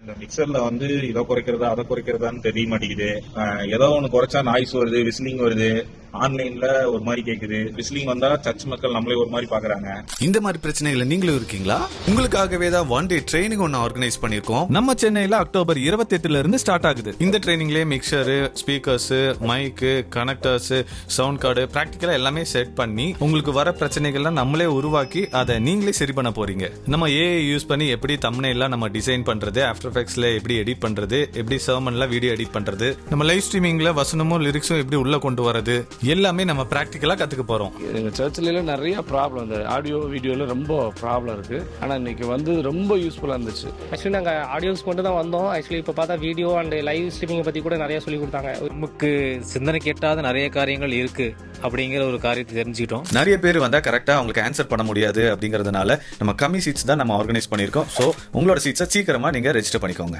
இந்த மிக்சர்ல வந்து இதை குறைக்கிறதா அதை குறைக்கிறதான்னு தெரிய மாட்டேங்குது. ஏதோ ஒன்று குறைச்சா நாய்ஸ் வருது, விசிலிங் வருது. ஆன்லைன்ல ஒரு மாதிரி கேக்குது, விசிலிங் வந்தா சர்ச் மக்கள் நம்மளே ஒரு மாதிரி பாக்குறாங்க. இந்த மாதிரி பிரச்சனைகளை நீங்களும் இருக்கீங்களா? உங்களுக்காகவே தான் ஒன் டே ட்ரைனிங் ஒன்னு ஆர்கனைஸ் பண்ணிருக்கோம். நம்ம சென்னையில அக்டோபர் 28 இருந்து ஸ்டார்ட் ஆகுது. இந்த ட்ரைனிங்லயே மிக்சர், ஸ்பீக்கர்ஸ், மைக்கு, கனெக்டர்ஸ், சவுண்ட் கார்டு, பிராக்டிகலா எல்லாமே செட் பண்ணி உங்களுக்கு வர பிரச்சனைகள்லாம் நம்மளே உருவாக்கி அதை நீங்களே சரி பண்ண போறீங்க. நம்ம ஏஐ யூஸ் பண்ணி எப்படி தம்ப்நெயில்லாம் நம்ம டிசைன் பண்றது, ஆஃப்டர் எஃபெக்ட்ஸ்ல எப்படி எடிட் பண்றது, எப்படி சர்மன்ல வீடியோ எடிட் பண்றது, நம்ம லைவ் ஸ்ட்ரீமிங்ல வசனமும் லிரிக்ஸும் எப்படி உள்ள கொண்டு வரது, எல்லாமே நம்ம பிராக்டிகலா கத்துக்க போறோம். எங்க சர்ச்ல நிறைய ப்ராப்ளம், இந்த ஆடியோ வீடியோல ரொம்ப ப்ராப்ளம் இருக்கு. ஆனா இன்னைக்கு வந்து ரொம்ப யூஸ்ஃபுல்லா இருந்துச்சு. ஆக்சுவலி நாங்க ஆடியோஸ் மட்டும் தான் வந்தோம். ஆக்சுவலி இப்ப பார்த்தா வீடியோ அண்ட் லைவ் ஸ்ட்ரீமிங் பத்தி கூட நிறைய சொல்லி கொடுத்தாங்க. நமக்கு சிந்தனை கேட்டாத நிறைய காரியங்கள் இருக்கு அப்படிங்கிற ஒரு காரியத்தை தெரிஞ்சுக்கிட்டோம். நிறைய பேர் வந்தா கரெக்டா அவங்களுக்கு ஆன்சர் பண்ண முடியாது அப்படிங்கறதுனால நம்ம கம்மி சீட்ஸ் தான் நம்ம ஆர்கனைஸ் பண்ணிருக்கோம். சோ உங்களோட சீட்ஸை சீக்கிரமா நீங்க ரெஜிஸ்டர் பண்ணிக்கோங்க.